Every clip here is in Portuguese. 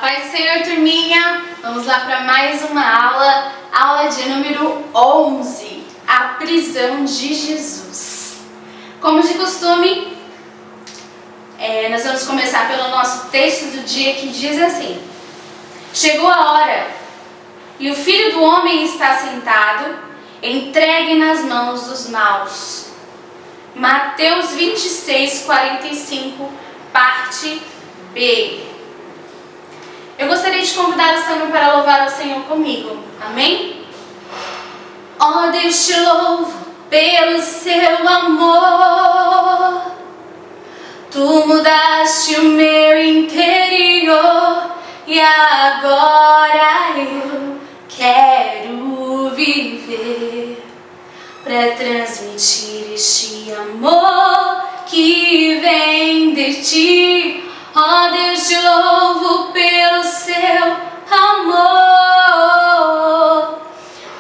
Paz do Senhor, turminha! Vamos lá para mais uma aula de número 11, a prisão de Jesus. Como de costume, nós vamos começar pelo nosso texto do dia, que diz assim: chegou a hora e o Filho do Homem está sentado, entregue nas mãos dos maus. Mateus 26, 45, parte B. Eu gostaria de convidar o Senhor para louvar o Senhor comigo. Amém? Ó Deus, te louvo pelo seu amor. Tu mudaste o meu interior e agora eu quero viver para transmitir este amor que vem de ti. Ó Deus, te louvo pelo seu amor.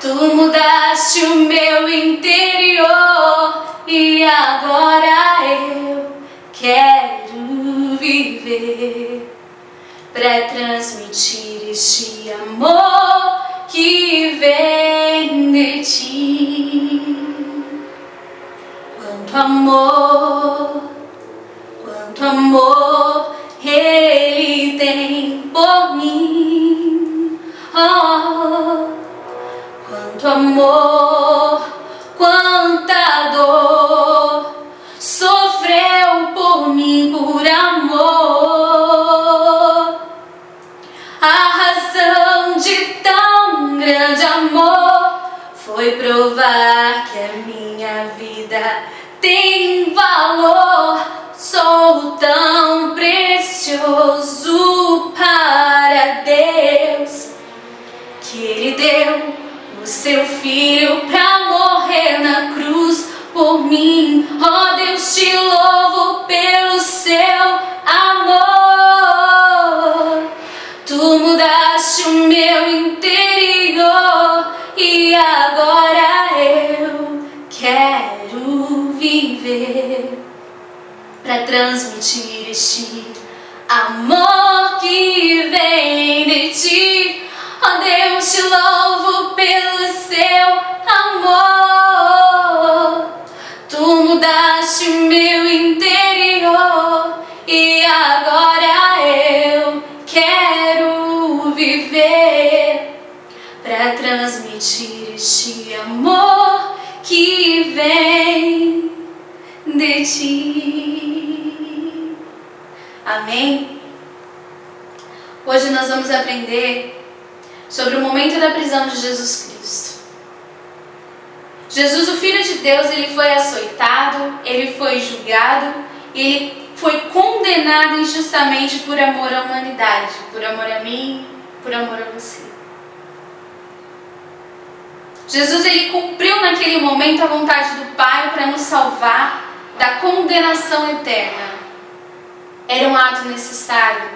Tu mudaste o meu interior e agora eu quero viver para transmitir este amor que vem de ti. Quanto amor Ele tem por mim. Oh, quanto amor, quanta dor sofreu por mim por amor. A razão de tão grande amor foi provar que a minha vida tem valor. Sou tão precioso para Deus que Ele deu o seu Filho para morrer na cruz por mim. Ó Deus, te louvo pelo seu amor. Tu mudaste o meu interior e agora eu quero viver para transmitir este amor que vem de ti. Ó Deus, te louvo pelo seu amor. Tu mudaste o meu interior e agora eu quero viver para transmitir este amor que vem de ti. Amém? Hoje nós vamos aprender sobre o momento da prisão de Jesus Cristo. Jesus, o Filho de Deus, ele foi açoitado, ele foi julgado, ele foi condenado injustamente por amor à humanidade, por amor a mim, por amor a você. Jesus, ele cumpriu naquele momento a vontade do Pai para nos salvar da condenação eterna. Era um ato necessário.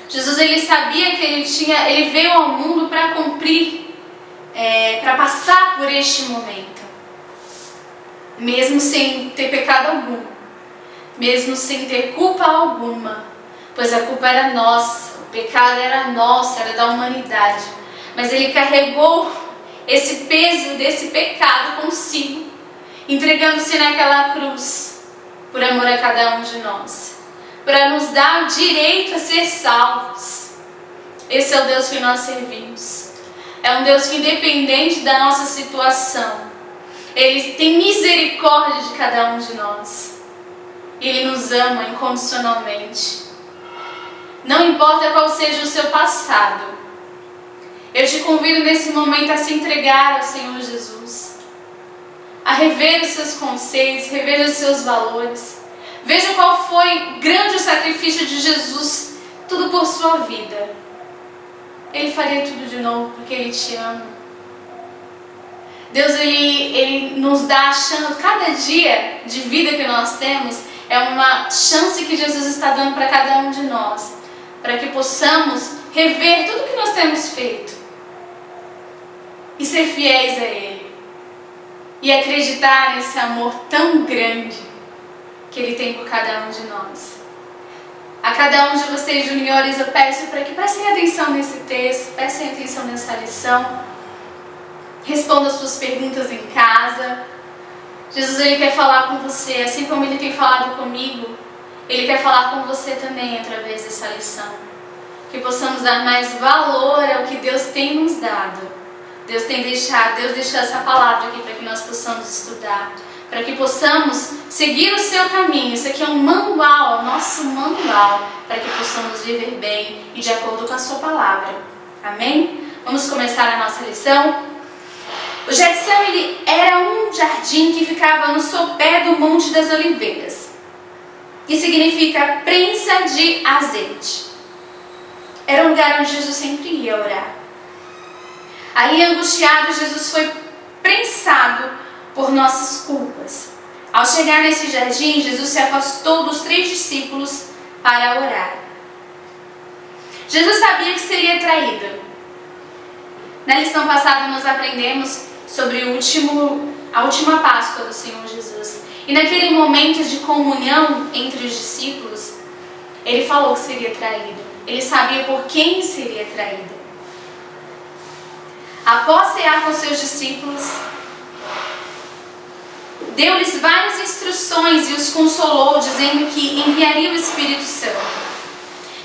Jesus, ele sabia que ele veio ao mundo para cumprir, para passar por este momento, mesmo sem ter pecado algum, mesmo sem ter culpa alguma, pois a culpa era nossa, o pecado era nosso, era da humanidade, mas ele carregou esse peso desse pecado consigo, entregando-se naquela cruz por amor a cada um de nós, para nos dar o direito a ser salvos. Esse é o Deus que nós servimos. É um Deus que, independente da nossa situação, Ele tem misericórdia de cada um de nós. Ele nos ama incondicionalmente. Não importa qual seja o seu passado, eu te convido nesse momento a se entregar ao Senhor Jesus, a rever os seus conceitos, rever os seus valores. Veja qual foi grande o sacrifício de Jesus, tudo por sua vida. Ele faria tudo de novo porque Ele te ama. Deus, Ele nos dá a chance, cada dia de vida que nós temos é uma chance que Jesus está dando para cada um de nós, para que possamos rever tudo que nós temos feito e ser fiéis a Ele e acreditar nesse amor tão grande que Ele tem por cada um de nós. A cada um de vocês, juniores, eu peço para que prestem atenção nesse texto, prestem atenção nessa lição. Responda as suas perguntas em casa. Jesus, Ele quer falar com você, assim como Ele tem falado comigo. Ele quer falar com você também através dessa lição. Que possamos dar mais valor ao que Deus tem nos dado. Deus deixou essa palavra aqui para que nós possamos estudar. Para que possamos seguir o seu caminho. Isso aqui é um manual, nosso manual, para que possamos viver bem e de acordo com a sua palavra. Amém? Vamos começar a nossa lição. O Getsemane era um jardim que ficava no sopé do Monte das Oliveiras, que significa prensa de azeite. Era um lugar onde Jesus sempre ia orar. Ali, angustiado, Jesus foi prensado por nossas culpas. Ao chegar nesse jardim, Jesus se afastou dos 3 discípulos para orar. Jesus sabia que seria traído. Na lição passada nós aprendemos sobre a última Páscoa do Senhor Jesus. E naquele momento de comunhão entre os discípulos, Ele falou que seria traído. Ele sabia por quem seria traído. Após cear com seus discípulos, deu-lhes várias instruções e os consolou, dizendo que enviaria o Espírito Santo.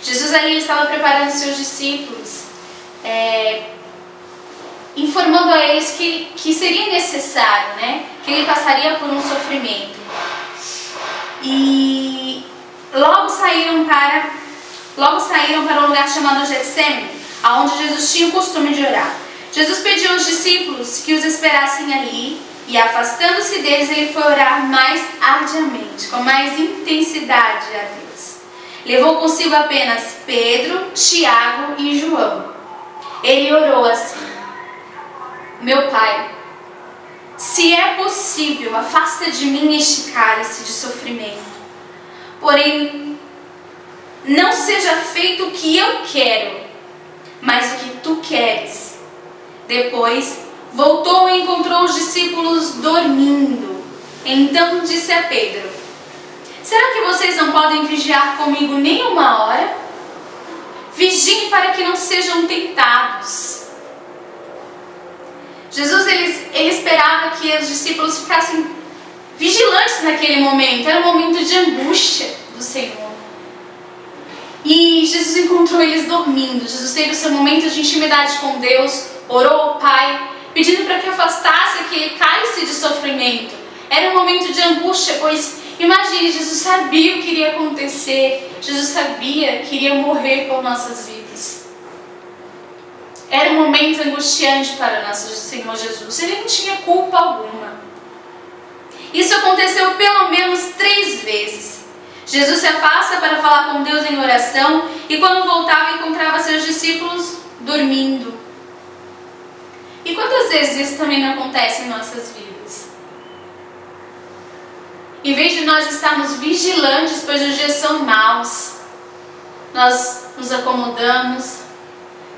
Jesus ali estava preparando seus discípulos, informando a eles que seria necessário, que Ele passaria por um sofrimento. E logo saíram para um lugar chamado Getsemane, onde Jesus tinha o costume de orar. Jesus pediu aos discípulos que os esperassem ali, e afastando-se deles, Ele foi orar mais arduamente, com mais intensidade a Deus. Levou consigo apenas Pedro, Tiago e João. Ele orou assim: Meu Pai, se é possível, afasta de mim este cálice de sofrimento. Porém, não seja feito o que eu quero, mas o que tu queres. Depois, voltou e encontrou os discípulos dormindo. Então disse a Pedro: Será que vocês não podem vigiar comigo nem 1 hora? Vigiem para que não sejam tentados. Jesus ele esperava que os discípulos ficassem vigilantes naquele momento. Era um momento de angústia do Senhor. E Jesus encontrou eles dormindo. Jesus teve o seu momento de intimidade com Deus, orou ao Pai, pedindo para que afastasse aquele cálice de sofrimento. Era um momento de angústia, pois imagine, Jesus sabia o que iria acontecer. Jesus sabia que iria morrer por nossas vidas. Era um momento angustiante para o nosso Senhor Jesus. Ele não tinha culpa alguma. Isso aconteceu pelo menos 3 vezes. Jesus se afasta para falar com Deus em oração, e quando voltava encontrava seus discípulos dormindo. E quantas vezes isso também não acontece em nossas vidas? Em vez de nós estarmos vigilantes, pois os dias são maus, nós nos acomodamos,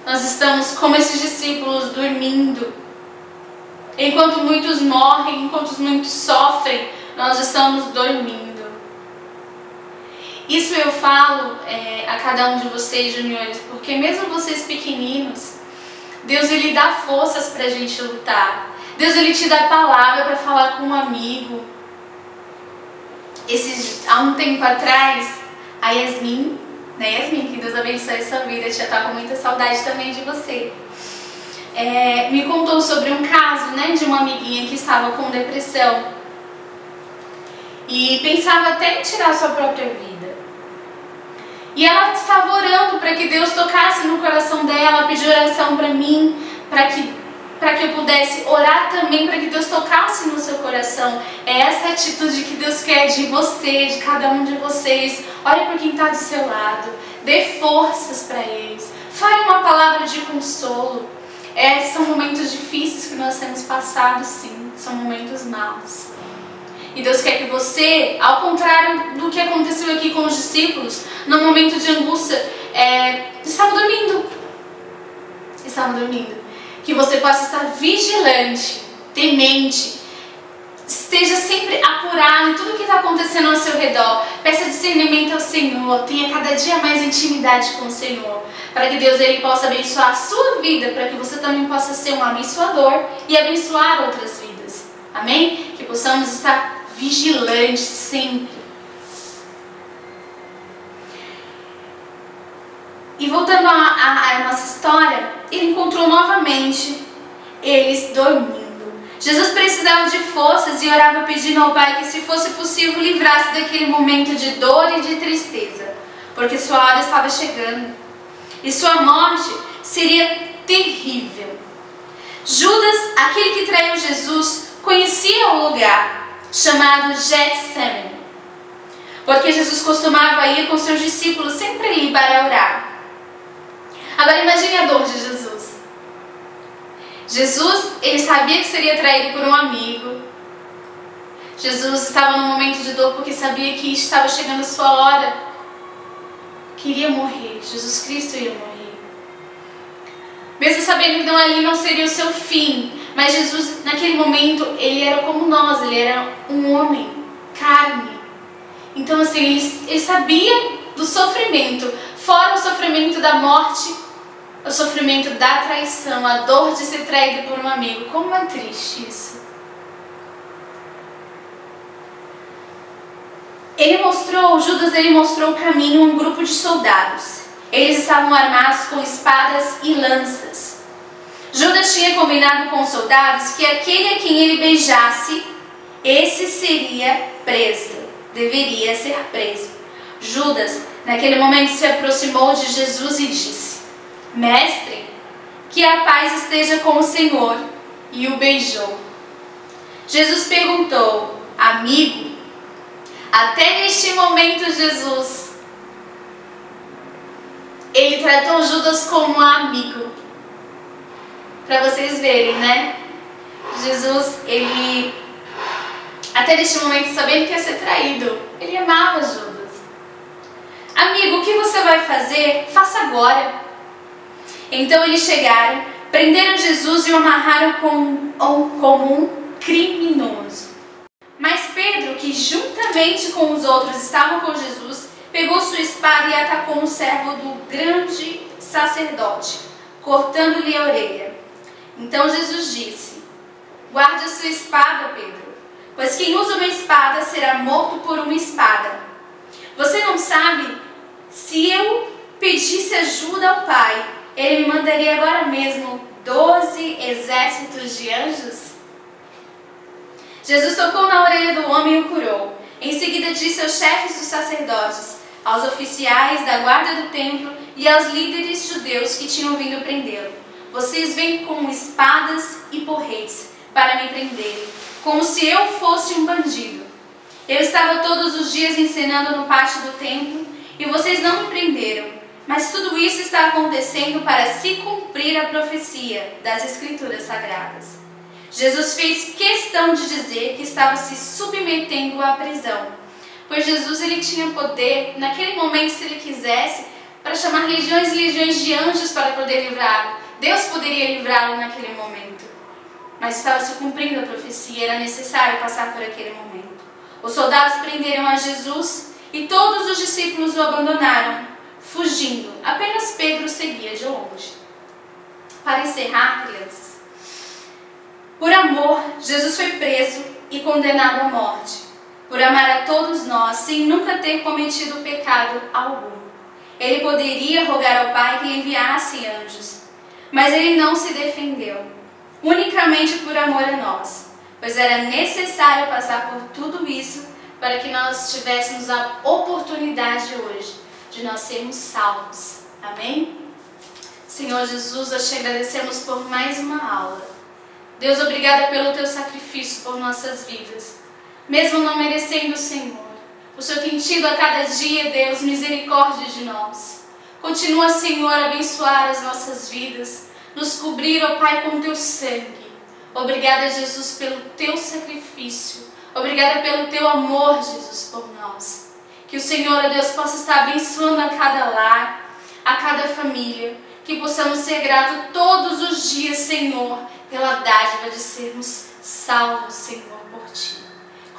nós estamos como esses discípulos dormindo. Enquanto muitos morrem, enquanto muitos sofrem, nós estamos dormindo. Isso eu falo a cada um de vocês, juniores, porque mesmo vocês pequeninos, Deus ele dá forças para a gente lutar. Deus ele te dá palavra para falar com um amigo. Há um tempo atrás, a Yasmin, que Deus abençoe a sua vida, já está com muita saudade também de você. Me contou sobre um caso, de uma amiguinha que estava com depressão e pensava até em tirar sua própria vida. E ela estava orando para que Deus tocasse no coração dela, pediu oração para mim, para que eu pudesse orar também, para que Deus tocasse no seu coração. É essa atitude que Deus quer de você, de cada um de vocês. Olhe para quem está do seu lado, dê forças para eles, fale uma palavra de consolo. São momentos difíceis que nós temos passado, sim, são momentos maus. E Deus quer que você, ao contrário do que aconteceu aqui com os discípulos, no momento de angústia, estavam dormindo. Que você possa estar vigilante, temente, Esteja sempre apurado em tudo que está acontecendo ao seu redor. Peça discernimento ao Senhor. Tenha cada dia mais intimidade com o Senhor. Para que Deus ele possa abençoar a sua vida. Para que você também possa ser um abençoador e abençoar outras vidas. Amém? Que possamos estar vigilantes sempre. E voltando à nossa história, ele encontrou novamente eles dormindo. Jesus precisava de forças e orava pedindo ao Pai que, se fosse possível, livrasse daquele momento de dor e de tristeza, porque sua hora estava chegando e sua morte seria terrível. Judas, aquele que traiu Jesus, conhecia o lugar chamado Getsemane, porque Jesus costumava ir com seus discípulos sempre ali para orar. Agora imagine a dor de Jesus. Jesus, ele sabia que seria traído por um amigo. Jesus estava num momento de dor porque sabia que estava chegando a sua hora. Queria morrer. Jesus Cristo ia morrer. Mesmo sabendo que ali não seria o seu fim. Mas Jesus, naquele momento, ele era como nós. Ele era um homem, carne. Então assim, ele sabia do sofrimento. Fora o sofrimento da morte, o sofrimento da traição, a dor de ser traído por um amigo. Como é triste isso. Judas mostrou o caminho a um grupo de soldados. Eles estavam armados com espadas e lanças. Judas tinha combinado com os soldados que aquele a quem ele beijasse, esse seria preso, deveria ser preso. Judas, naquele momento, se aproximou de Jesus e disse: Mestre, que a paz esteja com o Senhor, e o beijou. Jesus perguntou: Amigo? Até neste momento, Jesus, ele tratou Judas como um amigo. Para vocês verem, né? Jesus, ele, até neste momento, sabendo que ia ser traído, ele amava Judas. Amigo, o que você vai fazer? Faça agora. Então eles chegaram, prenderam Jesus e o amarraram como um criminoso. Mas Pedro, que juntamente com os outros estavam com Jesus, pegou sua espada e atacou um servo do grande sacerdote, cortando-lhe a orelha. Então Jesus disse: Guarde a sua espada, Pedro, pois quem usa uma espada será morto por uma espada. Você não sabe? Se eu pedisse ajuda ao Pai, Ele me mandaria agora mesmo 12 exércitos de anjos? Jesus tocou na orelha do homem e o curou. Em seguida disse aos chefes dos sacerdotes, aos oficiais da guarda do templo e aos líderes judeus que tinham vindo prendê-lo: Vocês vêm com espadas e porretes para me prenderem, como se eu fosse um bandido. Eu estava todos os dias ensinando no pátio do templo e vocês não me prenderam. Mas tudo isso está acontecendo para se cumprir a profecia das Escrituras Sagradas. Jesus fez questão de dizer que estava se submetendo à prisão, pois Jesus ele tinha poder, naquele momento, se ele quisesse, para chamar legiões e legiões de anjos para poder livrá-lo. Deus poderia livrá-lo naquele momento, mas estava se cumprindo a profecia, era necessário passar por aquele momento. Os soldados prenderam a Jesus e todos os discípulos o abandonaram, fugindo. Apenas Pedro seguia de longe. Para encerrar, crianças, por amor, Jesus foi preso e condenado à morte, por amar a todos nós, sem nunca ter cometido pecado algum. Ele poderia rogar ao Pai que lhe enviasse anjos, mas ele não se defendeu, unicamente por amor a nós, pois era necessário passar por tudo isso para que nós tivéssemos a oportunidade hoje de nós sermos salvos. Amém? Senhor Jesus, nós te agradecemos por mais uma aula. Deus, obrigada pelo teu sacrifício por nossas vidas. Mesmo não merecendo, Senhor, o Senhor tem tido a cada dia, Deus, misericórdia de nós. Continua, Senhor, a abençoar as nossas vidas, nos cobrir, ó Pai, com teu sangue. Obrigada, Jesus, pelo teu sacrifício. Obrigada pelo teu amor, Jesus, por nós. Que o Senhor, ó Deus, possa estar abençoando a cada lar, a cada família. Que possamos ser gratos todos os dias, Senhor, pela dádiva de sermos salvos, Senhor, por Ti.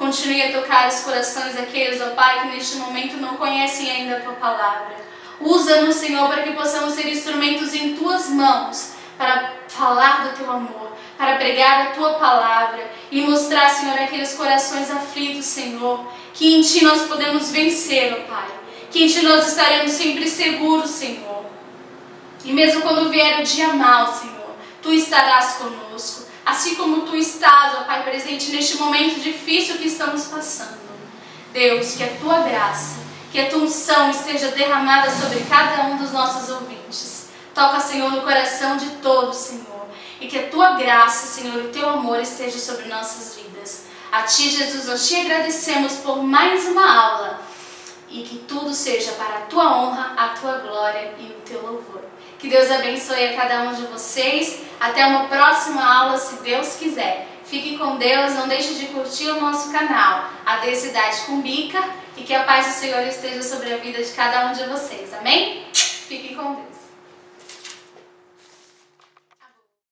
Continue a tocar os corações daqueles, ó Pai, que neste momento não conhecem ainda a Tua palavra. Usa-nos, Senhor, para que possamos ser instrumentos em Tuas mãos, para falar do Teu amor, para pregar a Tua palavra e mostrar, Senhor, aqueles corações aflitos, Senhor, que em Ti nós podemos vencer, ó Pai, que em Ti nós estaremos sempre seguros, Senhor. E mesmo quando vier o dia mau, Senhor, Tu estarás conosco, assim como Tu estás, ó Pai, presente neste momento difícil que estamos passando. Deus, que a Tua graça, que a Tua unção esteja derramada sobre cada um dos nossos ouvintes. Toca, Senhor, no coração de todos, Senhor, e que a Tua graça, Senhor, e o Teu amor esteja sobre nossas vidas. A Ti, Jesus, nós Te agradecemos por mais uma aula e que tudo seja para a Tua honra, a Tua glória e o Teu louvor. Que Deus abençoe a cada um de vocês. Até uma próxima aula, se Deus quiser. Fique com Deus, não deixe de curtir o nosso canal, a Densidade com Bica, e que a paz do Senhor esteja sobre a vida de cada um de vocês. Amém? Fique com Deus.